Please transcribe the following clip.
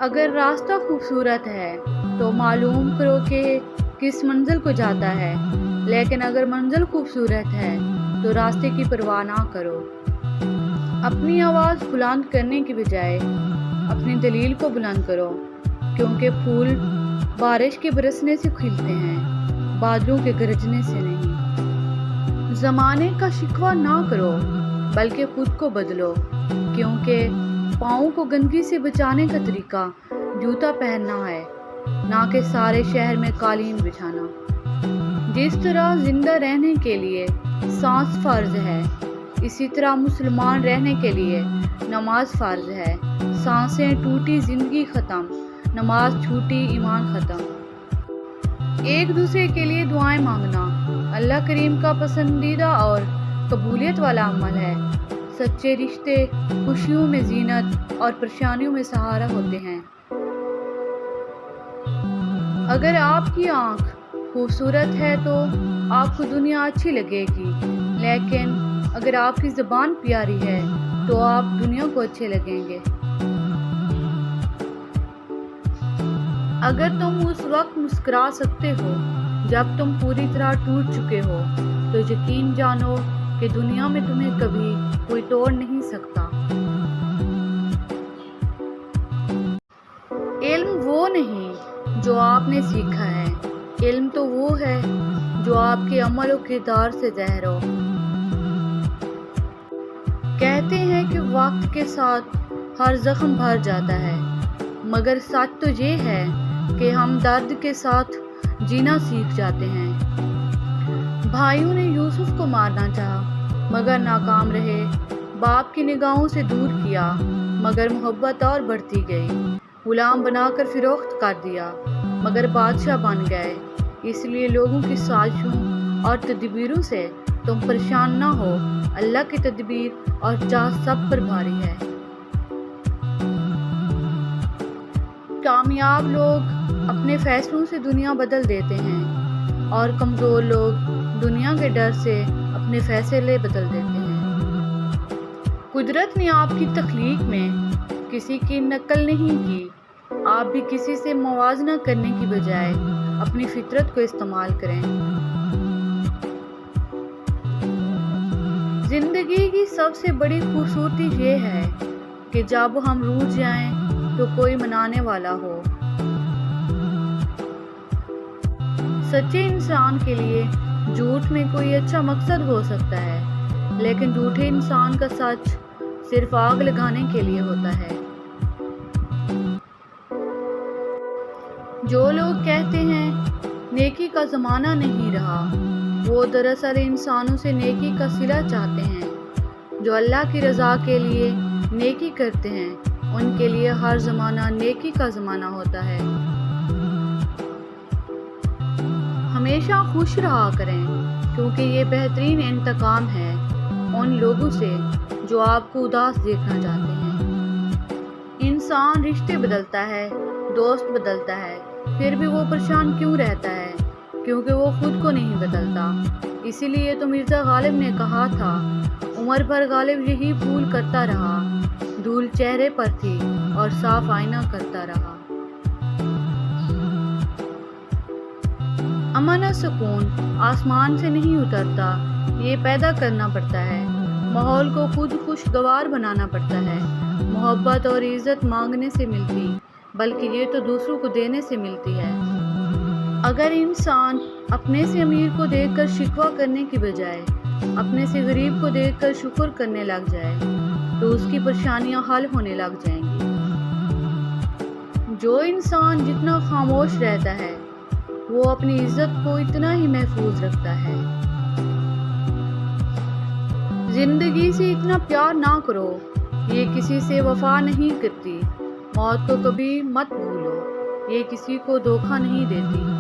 اگر راستہ خوبصورت ہے تو معلوم کرو کہ کس منزل کو جاتا ہے، لیکن اگر منزل خوبصورت ہے تو راستے کی پرواہ نہ کرو۔ اپنی آواز بلند کرنے کی بجائے اپنی دلیل کو بلند کرو، کیونکہ پھول بارش کے برسنے سے کھلتے ہیں، بادلوں کے گرجنے سے نہیں۔ زمانے کا شکوہ نہ کرو بلکہ خود کو بدلو، کیونکہ پاؤں کو گندگی سے بچانے کا طریقہ جوتا پہننا ہے، نہ کہ سارے شہر میں قالین بچھانا۔ جس طرح زندہ رہنے کے لیے سانس فرض ہے، اسی طرح مسلمان رہنے کے لیے نماز فرض ہے۔ سانسیں ٹوٹی زندگی ختم، نماز چھوٹی ایمان ختم۔ ایک دوسرے کے لیے دعائیں مانگنا اللہ کریم کا پسندیدہ اور قبولیت والا عمل ہے۔ سچے رشتے خوشیوں میں زینت اور پریشانیوں میں سہارا ہوتے ہیں۔ اگر آپ کی آنکھ خوبصورت ہے تو آپ کو دنیا اچھی لگے گی، لیکن اگر آپ کی زبان پیاری ہے تو آپ دنیا کو اچھے لگیں گے۔ اگر تم اس وقت مسکرا سکتے ہو جب تم پوری طرح ٹوٹ چکے ہو تو یقین جانو کہ دنیا میں تمہیں کبھی کوئی توڑ نہیں سکتا۔ علم وہ نہیں جو آپ نے سیکھا ہے، علم تو وہ ہے جو آپ کے عمل و کردار سے ظاہر ہو۔ کہتے ہیں کہ وقت کے ساتھ ہر زخم بھر جاتا ہے، مگر سچ تو یہ ہے کہ ہم درد کے ساتھ جینا سیکھ جاتے ہیں۔ بھائیوں نے یوسف کو مارنا چاہا مگر ناکام رہے، باپ کی نگاہوں سے دور کیا مگر محبت اور بڑھتی گئی، غلام بنا کر فروخت کر دیا مگر بادشاہ بن گئے۔ اس لیے لوگوں کی سازشوں اور تدبیروں سے تم پریشان نہ ہو، اللہ کی تدبیر اور چاہت سب پر بھاری ہے۔ کامیاب لوگ اپنے فیصلوں سے دنیا بدل دیتے ہیں اور کمزور لوگ دنیا کے ڈر سے اپنے فیصلے بدل دیتے ہیں۔ قدرت نے آپ کی تخلیق میں کسی کی نقل نہیں کی، آپ بھی کسی سے موازنہ کرنے کی بجائے اپنی فطرت کو استعمال کریں۔ زندگی کی سب سے بڑی خوبصورتی یہ ہے کہ جب ہم روٹھ جائیں تو کوئی منانے والا ہو۔ سچے انسان کے لیے جھوٹ میں کوئی اچھا مقصد ہو سکتا ہے، لیکن جھوٹے انسان کا سچ صرف آگ لگانے کے لیے ہوتا ہے۔ جو لوگ کہتے ہیں نیکی کا زمانہ نہیں رہا، وہ دراصل انسانوں سے نیکی کا صلہ چاہتے ہیں۔ جو اللہ کی رضا کے لیے نیکی کرتے ہیں ان کے لیے ہر زمانہ نیکی کا زمانہ ہوتا ہے۔ ہمیشہ خوش رہا کریں، کیونکہ یہ بہترین انتقام ہے ان لوگوں سے جو آپ کو اداس دیکھنا چاہتے ہیں۔ انسان رشتے بدلتا ہے، دوست بدلتا ہے، پھر بھی وہ پریشان کیوں رہتا ہے؟ کیونکہ وہ خود کو نہیں بدلتا۔ اسی لیے تو مرزا غالب نے کہا تھا، عمر بھر غالب یہی بھول کرتا رہا، دھول چہرے پر تھی اور صاف آئینہ کرتا رہا۔ امن و سکون آسمان سے نہیں اترتا، یہ پیدا کرنا پڑتا ہے۔ ماحول کو خود خوشگوار بنانا پڑتا ہے۔ محبت اور عزت مانگنے سے ملتی، بلکہ یہ تو دوسروں کو دینے سے ملتی ہے۔ اگر انسان اپنے سے امیر کو دیکھ کر شکوہ کرنے کی بجائے اپنے سے غریب کو دیکھ کر شکر کرنے لگ جائے تو اس کی پریشانیاں حل ہونے لگ جائیں گی۔ جو انسان جتنا خاموش رہتا ہے وہ اپنی عزت کو اتنا ہی محفوظ رکھتا ہے۔ زندگی سے اتنا پیار نہ کرو، یہ کسی سے وفا نہیں کرتی۔ موت کو کبھی مت بھولو، یہ کسی کو دھوکہ نہیں دیتی۔